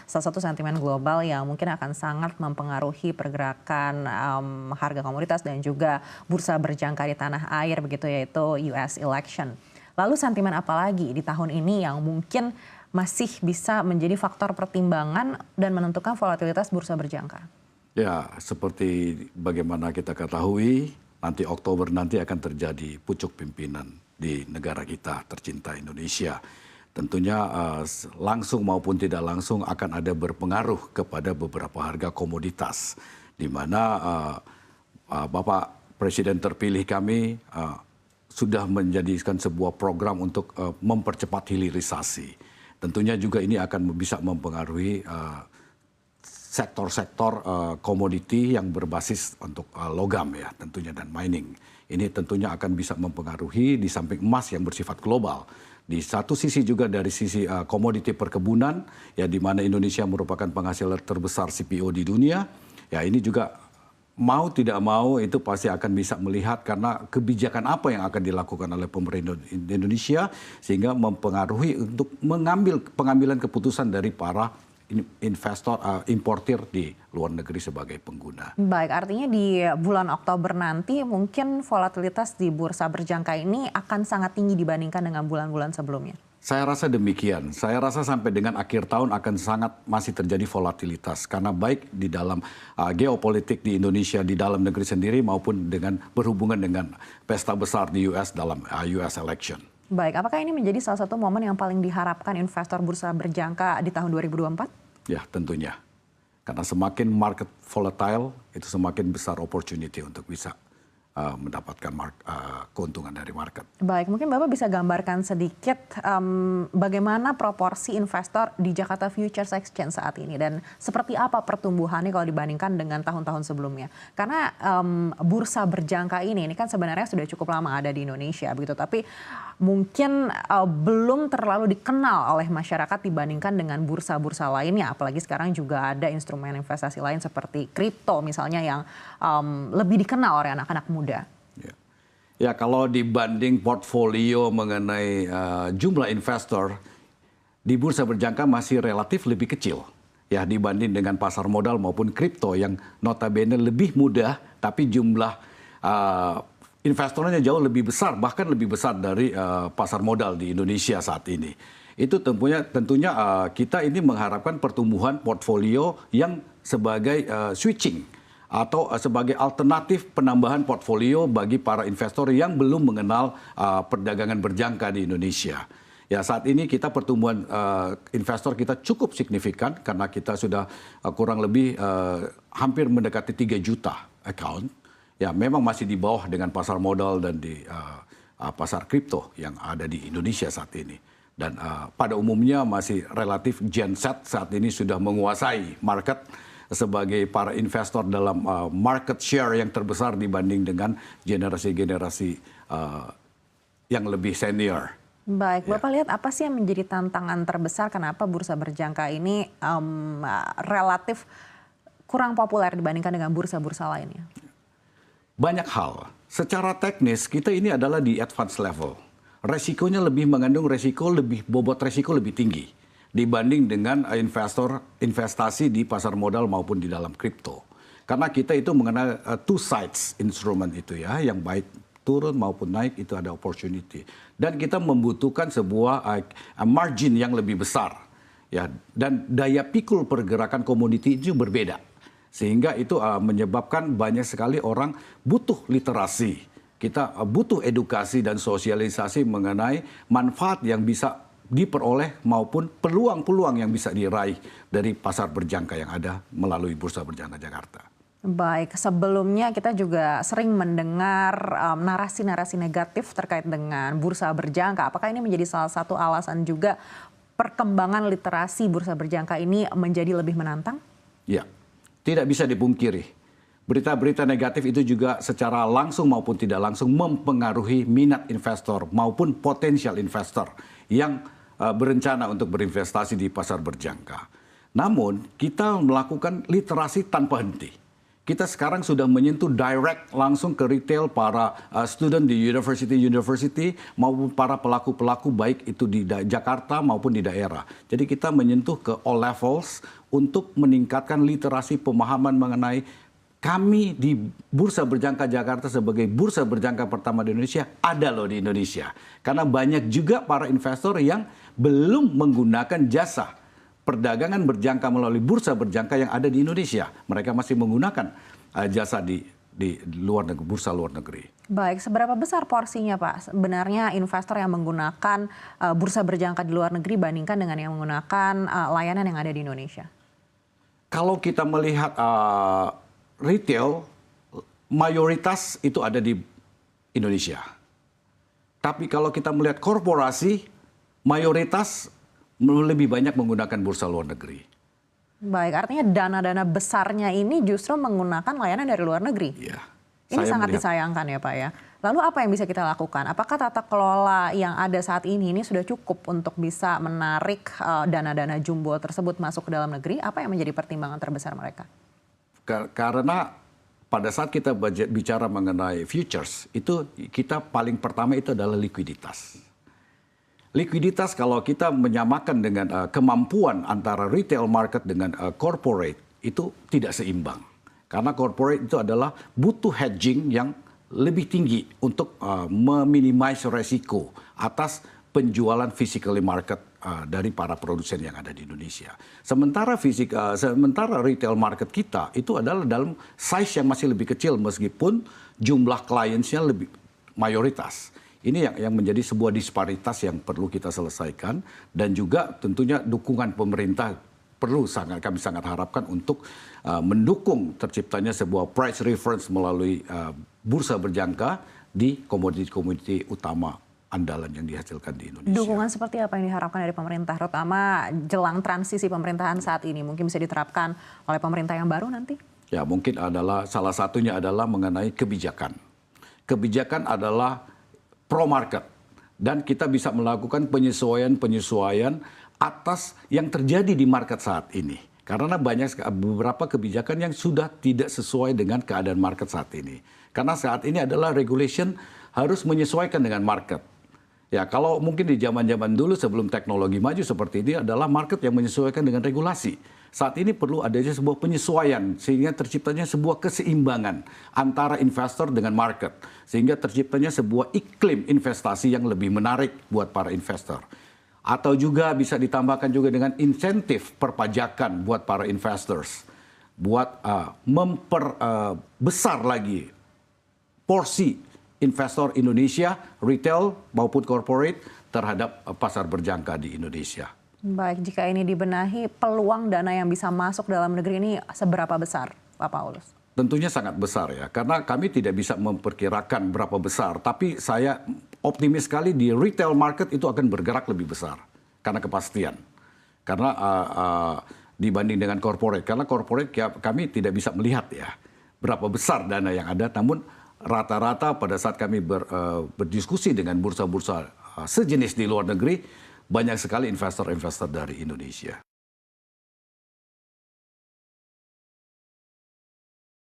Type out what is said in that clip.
salah satu sentimen global yang mungkin akan sangat mempengaruhi pergerakan harga komoditas dan juga bursa berjangka di tanah air begitu, yaitu US election. Lalu sentimen apa lagi di tahun ini yang mungkin masih bisa menjadi faktor pertimbangan dan menentukan volatilitas bursa berjangka? Ya, seperti bagaimana kita ketahui, nanti Oktober nanti akan terjadi pucuk pimpinan di negara kita tercinta Indonesia. Tentunya langsung maupun tidak langsung akan ada berpengaruh kepada beberapa harga komoditas, di mana Bapak Presiden terpilih kami sudah menjadikan sebuah program untuk mempercepat hilirisasi. Tentunya juga ini akan bisa mempengaruhi sektor-sektor komoditi yang berbasis untuk logam ya tentunya dan mining. Ini tentunya akan bisa mempengaruhi di samping emas yang bersifat global. Di satu sisi juga dari sisi komoditi perkebunan ya di mana Indonesia merupakan penghasil terbesar CPO di dunia. Ya ini juga mau tidak mau itu pasti akan bisa melihat karena kebijakan apa yang akan dilakukan oleh pemerintah Indonesia sehingga mempengaruhi untuk mengambil pengambilan keputusan dari para investor importir di luar negeri sebagai pengguna. Baik, artinya di bulan Oktober nanti mungkin volatilitas di bursa berjangka ini akan sangat tinggi dibandingkan dengan bulan-bulan sebelumnya. Saya rasa demikian. Saya rasa sampai dengan akhir tahun akan sangat masih terjadi volatilitas karena baik di dalam geopolitik di Indonesia di dalam negeri sendiri maupun dengan berhubungan dengan pesta besar di US dalam US election. Baik, apakah ini menjadi salah satu momen yang paling diharapkan investor bursa berjangka di tahun 2024? Ya, tentunya. Karena semakin market volatile, itu semakin besar opportunity untuk bisa mendapatkan keuntungan dari market. Baik, mungkin Bapak bisa gambarkan sedikit bagaimana proporsi investor di Jakarta Futures Exchange saat ini dan seperti apa pertumbuhannya kalau dibandingkan dengan tahun-tahun sebelumnya. Karena bursa berjangka ini kan sebenarnya sudah cukup lama ada di Indonesia begitu, tapi mungkin belum terlalu dikenal oleh masyarakat dibandingkan dengan bursa-bursa lainnya. Apalagi sekarang juga ada instrumen investasi lain seperti kripto misalnya yang lebih dikenal oleh anak-anak muda. Ya, kalau dibanding portfolio mengenai jumlah investor di bursa berjangka masih relatif lebih kecil ya dibanding dengan pasar modal maupun kripto yang notabene lebih mudah tapi jumlah investornya jauh lebih besar bahkan lebih besar dari pasar modal di Indonesia saat ini. Itu tentunya kita ini mengharapkan pertumbuhan portfolio yang sebagai switching atau sebagai alternatif penambahan portfolio bagi para investor yang belum mengenal perdagangan berjangka di Indonesia. Ya saat ini kita pertumbuhan investor kita cukup signifikan karena kita sudah kurang lebih hampir mendekati 3 juta account. Ya memang masih di bawah dengan pasar modal dan di pasar kripto yang ada di Indonesia saat ini. Dan pada umumnya masih relatif Gen Z saat ini sudah menguasai market sebagai para investor dalam market share yang terbesar dibanding dengan generasi-generasi yang lebih senior. Baik, Bapak lihat apa sih yang menjadi tantangan terbesar kenapa bursa berjangka ini relatif kurang populer dibandingkan dengan bursa-bursa lainnya? Banyak hal. Secara teknis kita ini adalah di advance level. Resikonya lebih mengandung bobot resiko lebih tinggi dibanding dengan investasi di pasar modal maupun di dalam kripto. Karena kita itu mengenal two sides instrument itu ya, yang baik turun maupun naik itu ada opportunity. Dan kita membutuhkan sebuah margin yang lebih besar. Ya, dan daya pikul pergerakan komoditi itu berbeda. Sehingga itu menyebabkan banyak sekali orang butuh literasi. Kita butuh edukasi dan sosialisasi mengenai manfaat yang bisa diperoleh maupun peluang-peluang yang bisa diraih dari pasar berjangka yang ada melalui bursa berjangka Jakarta. Baik, sebelumnya kita juga sering mendengar narasi-narasi negatif terkait dengan bursa berjangka. Apakah ini menjadi salah satu alasan juga perkembangan literasi bursa berjangka ini menjadi lebih menantang? Ya, tidak bisa dipungkiri. Berita-berita negatif itu juga secara langsung maupun tidak langsung mempengaruhi minat investor maupun potensial investor yang berencana untuk berinvestasi di pasar berjangka. Namun kita melakukan literasi tanpa henti. kita sekarang sudah menyentuh direct langsung ke retail para student di university maupun para pelaku-pelaku baik itu di Jakarta maupun di daerah. Jadi kita menyentuh ke all levels untuk meningkatkan literasi pemahaman mengenai kami di Bursa Berjangka Jakarta sebagai bursa berjangka pertama di Indonesia ada loh di Indonesia. Karena banyak juga para investor yang belum menggunakan jasa perdagangan berjangka melalui bursa berjangka yang ada di Indonesia. Mereka masih menggunakan jasa di luar negeri, bursa luar negeri. Baik, seberapa besar porsinya Pak sebenarnya investor yang menggunakan bursa berjangka di luar negeri bandingkan dengan yang menggunakan layanan yang ada di Indonesia? Kalau kita melihat retail, mayoritas itu ada di Indonesia. Tapi kalau kita melihat korporasi, mayoritas lebih banyak menggunakan bursa luar negeri. Baik, artinya dana-dana besarnya ini justru menggunakan layanan dari luar negeri. Ya, ini sangat disayangkan ya Pak ya. Lalu apa yang bisa kita lakukan? Apakah tata kelola yang ada saat ini sudah cukup untuk bisa menarik dana-dana jumbo tersebut masuk ke dalam negeri? Apa yang menjadi pertimbangan terbesar mereka? Karena pada saat kita bicara mengenai futures, itu kita paling pertama itu adalah likuiditas. Likuiditas kalau kita menyamakan dengan kemampuan antara retail market dengan corporate itu tidak seimbang. Karena corporate itu adalah butuh hedging yang lebih tinggi untuk meminimais resiko atas penjualan physically market dari para produsen yang ada di Indonesia. Sementara retail market kita itu adalah dalam size yang masih lebih kecil meskipun jumlah kliennya lebih mayoritas. Ini yang menjadi sebuah disparitas yang perlu kita selesaikan dan juga tentunya dukungan pemerintah kami sangat harapkan untuk mendukung terciptanya sebuah price reference melalui bursa berjangka di komoditi-komoditi utama andalan yang dihasilkan di Indonesia. Dukungan seperti apa yang diharapkan dari pemerintah, terutama jelang transisi pemerintahan saat ini, mungkin bisa diterapkan oleh pemerintah yang baru nanti? Ya, mungkin salah satunya adalah mengenai kebijakan. Kebijakan adalah pro-market. Dan kita bisa melakukan penyesuaian atas yang terjadi di market saat ini. Karena beberapa kebijakan yang sudah tidak sesuai dengan keadaan market saat ini. Karena saat ini adalah regulation harus menyesuaikan dengan market. Ya, kalau mungkin di zaman-zaman dulu sebelum teknologi maju seperti ini adalah market yang menyesuaikan dengan regulasi. Saat ini perlu adanya sebuah penyesuaian sehingga terciptanya sebuah keseimbangan antara investor dengan market. Sehingga terciptanya sebuah iklim investasi yang lebih menarik buat para investor. Atau juga bisa ditambahkan juga dengan insentif perpajakan buat para investors. Buat memperbesar lagi porsi investor Indonesia, retail maupun corporate terhadap pasar berjangka di Indonesia. Baik, jika ini dibenahi, peluang dana yang bisa masuk dalam negeri ini seberapa besar, Pak Paulus? Tentunya sangat besar ya, karena kami tidak bisa memperkirakan berapa besar. Tapi saya optimis sekali di retail market itu akan bergerak lebih besar. Karena kepastian. Karena dibanding dengan corporate. Karena corporate kami tidak bisa melihat ya berapa besar dana yang ada. Namun rata-rata pada saat kami berdiskusi dengan bursa-bursa sejenis di luar negeri, banyak sekali investor-investor dari Indonesia.